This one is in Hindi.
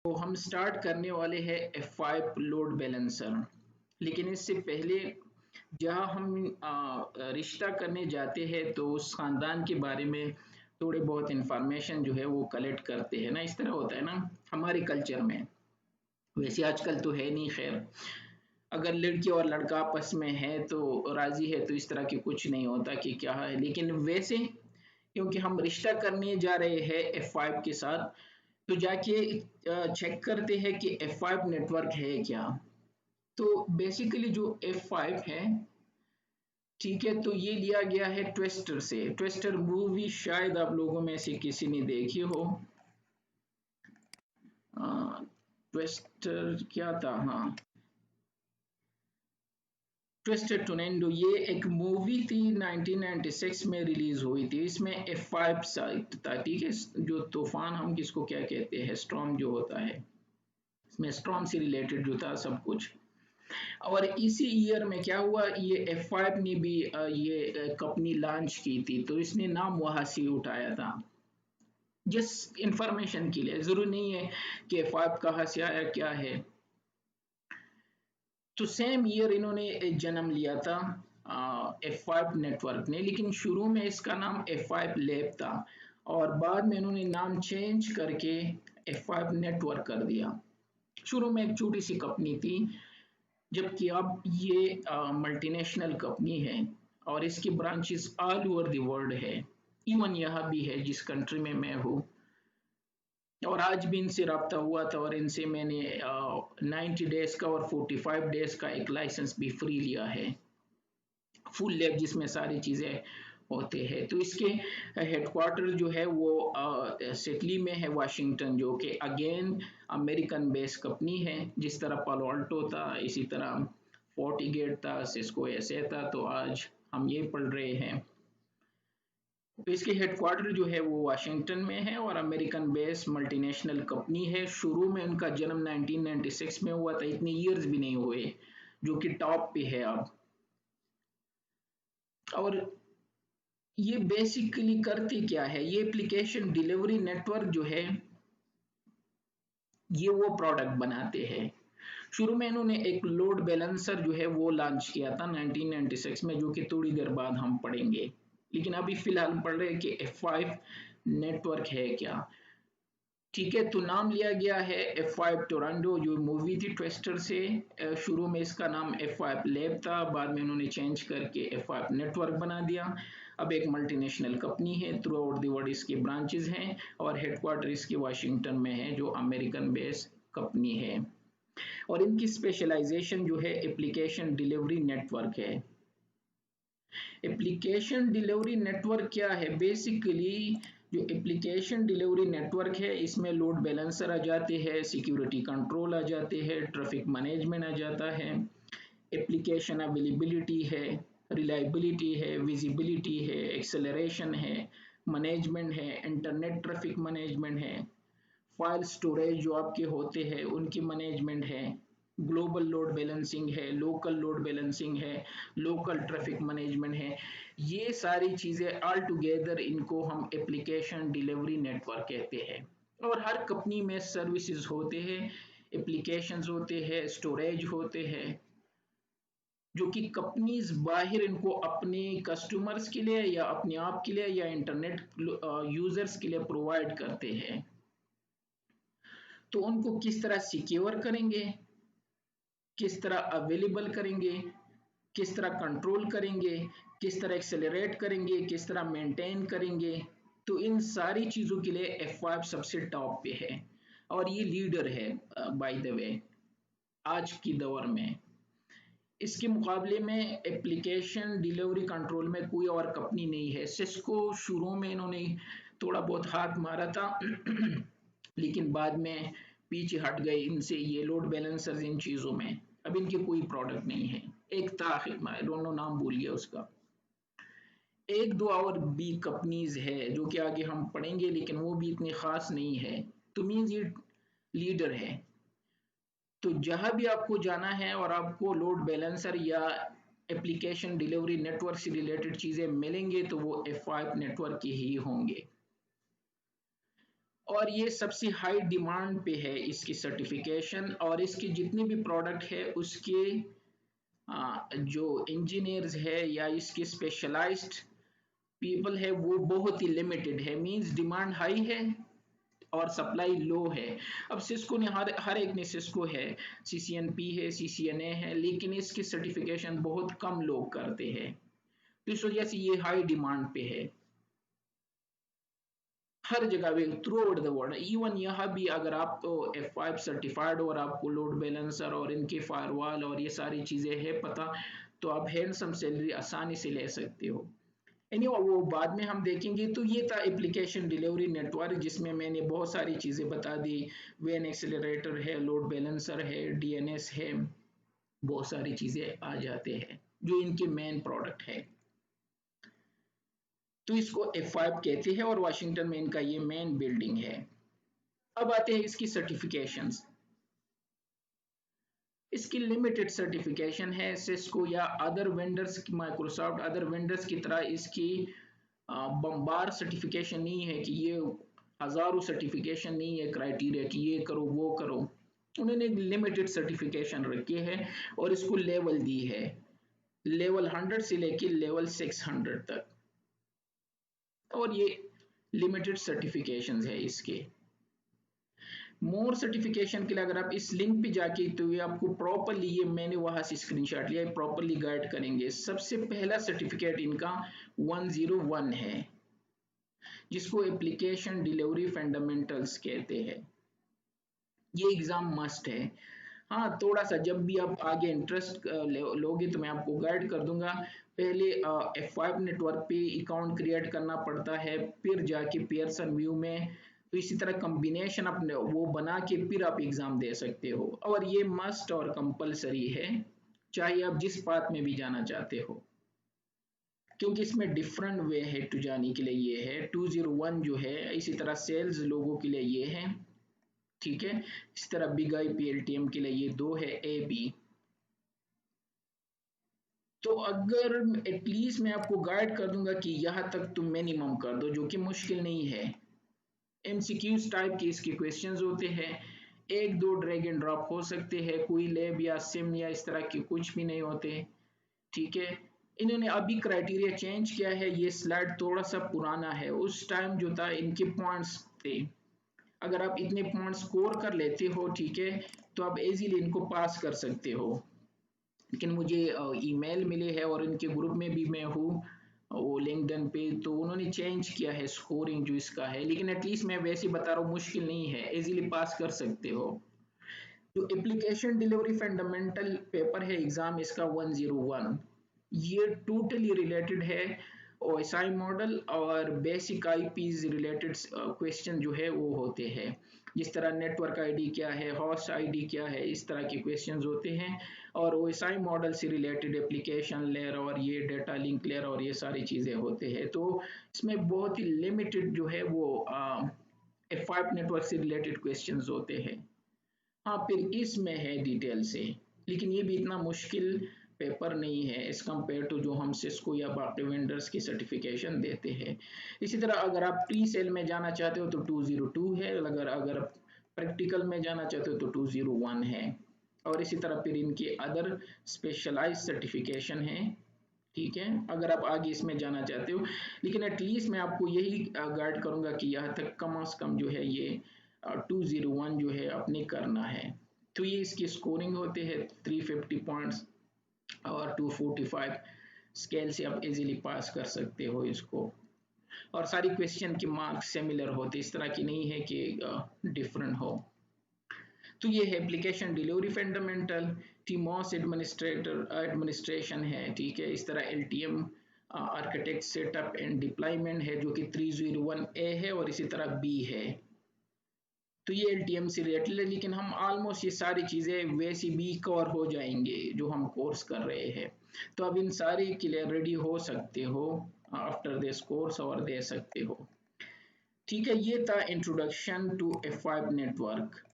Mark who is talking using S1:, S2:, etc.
S1: तो हम स्टार्ट करने वाले हैं F5 लोड बैलेंसर। लेकिन इससे पहले जहाँ हम रिश्ता करने जाते हैं तो उस खानदान के बारे में थोड़े बहुत इंफॉर्मेशन जो है वो कलेक्ट करते हैं ना। इस तरह होता है ना हमारे कल्चर में। वैसे आजकल तो है नहीं, खैर अगर लड़की और लड़का आपस में है तो राजी है तो इस तरह की कुछ नहीं होता कि क्या है। लेकिन वैसे क्योंकि हम रिश्ता करने जा रहे हैं F5 के साथ, तो जाके चेक करते हैं कि F5 नेटवर्क है क्या। तो बेसिकली जो F5 है, ठीक है, तो ये लिया गया है ट्विस्टर से। ट्विस्टर मूवी शायद आप लोगों में से किसी ने देखी हो। ट्विस्टर क्या था, हाँ, ट्विस्टेड टोरंटो, ये एक मूवी थी 1996 में रिलीज हुई थी। इसमें F5 साइट था, ठीक है, जो तूफान हम किसको क्या कहते हैं, स्टॉर्म जो होता है, इसमें स्टॉर्म से रिलेटेड जो था सब कुछ। और इसी ईयर में क्या हुआ, ये F5 ने भी ये कंपनी लॉन्च की थी, तो इसने नाम वहां से उठाया था। जस्ट इंफॉर्मेशन के लिए, जरूरी नहीं है कि F5 कहाँ से आया क्या है। तो सेम ईयर इन्होंने जन्म लिया था F5 नेटवर्क ने, लेकिन शुरू में इसका नाम F5 लैब था और बाद में इन्होंने नाम चेंज करके F5 नेटवर्क कर दिया। शुरू में एक छोटी सी कंपनी थी, जबकि अब ये मल्टीनेशनल कंपनी है और इसकी branches all over the world है। इवन यहाँ भी है जिस कंट्री में मैं हूँ। और आज भी इनसे रब्ता हुआ था और इनसे मैंने 90 डेज का और 45 डेज का एक लाइसेंस भी फ्री लिया है, फुल लैब जिसमें सारी चीज़ें होते हैं। तो इसके हेडक्वार्टर जो है वो सिडनी में है, वाशिंगटन, जो कि अगेन अमेरिकन बेस्ड कंपनी है। जिस तरह पालो अल्टो था, इसी तरह फोर्टिगेट था, सिस्को ऐसे था, तो आज हम ये पढ़ रहे हैं। तो इसके हेडक्वार्टर जो है वो वाशिंगटन में है और अमेरिकन बेस्ड मल्टीनेशनल कंपनी है। शुरू में उनका जन्म 1996 में हुआ था, इतने ईयर्स भी नहीं हुए, जो कि टॉप पे है अब। और ये बेसिकली करती क्या है, ये एप्लीकेशन डिलीवरी नेटवर्क जो है ये वो प्रोडक्ट बनाते हैं। शुरू में इन्होंने एक लोड बैलेंसर जो है वो लॉन्च किया था 1996 में, जो कि थोड़ी देर बाद हम पढ़ेंगे। लेकिन अभी फिलहाल हम पढ़ रहे हैं कि F5 नेटवर्क है क्या। ठीक है, तो नाम लिया गया है F5 टोरंटो, जो मूवी थी ट्विस्टर से। शुरू में इसका नाम F5 लैब था, बाद में उन्होंने चेंज करके F5 नेटवर्क बना दिया। अब एक मल्टीनेशनल कंपनी है, थ्रू आउट द वर्ल्ड इसके ब्रांचेस हैं और हेडक्वार्टर इसके वाशिंगटन में है, जो अमेरिकन बेस्ड कंपनी है। और इनकी स्पेशलाइजेशन जो है एप्लीकेशन डिलीवरी नेटवर्क है। एप्लीकेशन डिलीवरी नेटवर्क क्या है, बेसिकली जो एप्लीकेशन डिलीवरी नेटवर्क है इसमें लोड बैलेंसर आ जाते हैं, सिक्योरिटी कंट्रोल आ जाते हैं, ट्रैफिक मैनेजमेंट आ जाता है, एप्लीकेशन अवेलेबिलिटी है, रिलायबिलिटी है, विजिबिलिटी है, एक्सेलरेशन है, मैनेजमेंट है, इंटरनेट ट्रैफिक मैनेजमेंट है, फाइल स्टोरेज जो आपके होते हैं उनकी मैनेजमेंट है, ग्लोबल लोड बैलेंसिंग है, लोकल लोड बैलेंसिंग है, लोकल ट्रैफिक मैनेजमेंट है। ये सारी चीज़ें ऑल टुगेदर इनको हम एप्लीकेशन डिलीवरी नेटवर्क कहते हैं। और हर कंपनी में सर्विसेज होते हैं, एप्लीकेशंस होते हैं, स्टोरेज होते हैं, जो कि कंपनीज बाहर इनको अपने कस्टमर्स के लिए या अपने आप के लिए या इंटरनेट यूजर्स के लिए प्रोवाइड करते हैं। तो उनको किस तरह सिक्योर करेंगे, किस तरह अवेलेबल करेंगे, किस तरह कंट्रोल करेंगे, किस तरह एक्सेलरेट करेंगे, किस तरह मेंटेन करेंगे, तो इन सारी चीज़ों के लिए F5 सबसे टॉप पे है और ये लीडर है बाय द वे आज की दौर में। इसके मुकाबले में एप्लीकेशन डिलीवरी कंट्रोल में कोई और कंपनी नहीं है। सिस्को शुरू में इन्होंने थोड़ा बहुत हाथ मारा था लेकिन बाद में पीछे हट गए इनसे, ये लोड बैलेंसर्स इन चीज़ों में अब इनके कोई प्रोडक्ट नहीं है। एक था, आई डोंट नो नाम भूल गया उसका। एक दो और भी कंपनीज है जो कि आगे हम पढ़ेंगे, लेकिन वो भी इतनी खास नहीं है। तो मीन्स ये लीडर है। तो जहां भी आपको जाना है और आपको लोड बैलेंसर या एप्लीकेशन डिलीवरी नेटवर्क से रिलेटेड चीजें मिलेंगे तो वो F5 नेटवर्क के ही होंगे। और ये सबसे हाई डिमांड पे है इसकी सर्टिफिकेशन, और इसकी जितनी भी प्रोडक्ट है उसके जो इंजीनियर्स है या इसके स्पेशलाइज्ड पीपल है वो बहुत ही लिमिटेड है। मींस डिमांड हाई है और सप्लाई लो है। अब सिस्को ने हर एक ने सिस्को है, सीसीएनपी है, सीसीएनए है, लेकिन इसकी सर्टिफिकेशन बहुत कम लोग करते हैं, तो इस वजह से ये हाई डिमांड पे है हर जगह पे through out the world. Even यहाँ भी अगर आप तो F5 सर्टिफाइड और आपको लोड बैलेंसर और इनके फायरवॉल और ये सारी चीजें है पता, तो आप हैंडसम सैलरी आसानी से ले सकते हो। वो बाद में हम देखेंगे। तो ये था एप्लीकेशन डिलीवरी नेटवर्क, जिसमें मैंने बहुत सारी चीजें बता दी। वेन एक्सेलरेटर है, लोड बैलेंसर है, डीएनएस है, बहुत सारी चीजें आ जाते हैं जो इनके मेन प्रोडक्ट है। तो इसको F5 कहते हैं और वाशिंगटन में इनका ये मेन बिल्डिंग है। अब आते हैं इसकी सर्टिफिकेशंस। इसकी लिमिटेड सर्टिफिकेशन है। सिस्को या अदर वेंडर्स की, माइक्रोसॉफ्ट अदर वेंडर्स की तरह इसकी बम्बार सर्टिफिकेशन नहीं है कि ये हजारों सर्टिफिकेशन नहीं है क्राइटेरिया कि ये करो वो करो। उन्होंने एक लिमिटेड सर्टिफिकेशन रखी है और इसको लेवल दी है, लेवल 100 से लेके लेवल 600 तक, और ये लिमिटेड सर्टिफिकेशंस है इसके। मोर सर्टिफिकेशन के लिए अगर आप इस लिंक पे जाके, तो ये आपको प्रॉपरली, ये मैंने वहां से स्क्रीनशॉट लिया, प्रॉपरली गाइड करेंगे। सबसे पहला सर्टिफिकेट इनका 101 है, जिसको एप्लीकेशन डिलीवरी फंडामेंटल्स कहते हैं। ये एग्जाम मस्ट है। हाँ, थोड़ा सा जब भी आप आगे इंटरेस्ट लोगे तो मैं आपको गाइड कर दूंगा। पहले F5 नेटवर्क पे अकाउंट क्रिएट करना पड़ता है, फिर जाके पियर्सन व्यू में, तो इसी तरह कॉम्बिनेशन अपने वो बना के फिर आप एग्जाम दे सकते हो। और ये मस्ट और कंपलसरी है, चाहे आप जिस पाथ में भी जाना चाहते हो, क्योंकि इसमें डिफरेंट वे है टू जाने के लिए। ये है 201 जो है, इसी तरह सेल्स लोगों के लिए ये है, ठीक है। इस तरह बिग आई PLTM के लिए ये 2 है, ए बी। तो अगर एटलीस्ट मैं आपको गाइड कर दूंगा कि यहाँ तक तुम मिनिमम कर दो, जो कि मुश्किल नहीं है। MCQs टाइप के इसके क्वेश्चंस होते हैं, एक दो ड्रैग एंड ड्रॉप हो सकते हैं, कोई लैब या सिम या इस तरह के कुछ भी नहीं होते, ठीक है। इन्होंने अभी क्राइटेरिया चेंज किया है, ये स्लाइड थोड़ा सा पुराना है। उस टाइम जो था इनके पॉइंट्स थे, अगर आप इतने पॉइंट स्कोर कर लेते हो, ठीक है, तो आप इजीली इनको पास कर सकते हो। लेकिन मुझे ईमेल मिले हैं और इनके ग्रुप में भी मैं हूँ, वो लिंक्डइन पे, तो उन्होंने चेंज किया है स्कोरिंग जो इसका है। लेकिन एटलीस्ट मैं वैसे बता रहा हूँ, मुश्किल नहीं है, इजीली पास कर सकते हो। जो एप्लीकेशन डिलीवरी फंडामेंटल पेपर है एग्जाम इसका 101, ये टोटली रिलेटेड है OSI मॉडल और बेसिक आईपीज रिलेटेड क्वेश्चन जो है वो होते हैं। जिस तरह नेटवर्क आईडी क्या है, होस्ट आईडी क्या है, इस तरह के क्वेश्चंस होते हैं। और OSI मॉडल से रिलेटेड एप्लीकेशन लेयर और ये डेटा लिंक लेयर और ये सारी चीजें होते हैं। तो इसमें बहुत ही लिमिटेड जो है वो F5 नेटवर्क से रिलेटेड क्वेश्चंस होते हैं। हाँ, फिर इसमें है डिटेल से, लेकिन ये भी इतना मुश्किल पेपर नहीं है एज कम्पेयर टू जो हम सिस्को या बाकी वेंडर्स की सर्टिफिकेशन देते हैं। इसी तरह अगर आप प्री सेल में जाना चाहते हो तो 202 है, अगर अगर प्रैक्टिकल में जाना चाहते हो तो 201 है। और इसी तरह फिर इनके अदर स्पेशलाइज सर्टिफिकेशन है, ठीक है, अगर आप आगे इसमें जाना चाहते हो। लेकिन एटलीस्ट मैं आपको यही गाइड करूंगा कि यहाँ तक कम से कम जो है ये 201 जो है अपने करना है। तो ये इसकी स्कोरिंग होते हैं 350 पॉइंट्स और 245 स्केल से आप इजीली पास कर सकते हो इसको। और सारी क्वेश्चन के मार्क्स सिमिलर होते, इस तरह की नहीं है कि डिफरेंट हो। तो ये है एप्लीकेशन डिलीवरी फंडामेंटल। टीमॉस एडमिनिस्ट्रेशन है, ठीक है। इस तरह LTM architect setup and deployment है जो कि 301A है, और इसी तरह B है। तो ये LTM से रिलेटेड है, लेकिन हम ऑलमोस्ट ये सारी चीज़ें वैसे भी कवर हो जाएंगे जो हम कोर्स कर रहे हैं। तो अब इन सारी के लिए रेडी हो सकते हो आफ्टर दिस कोर्स और दे सकते हो, ठीक है। ये था इंट्रोडक्शन टू F5 नेटवर्क।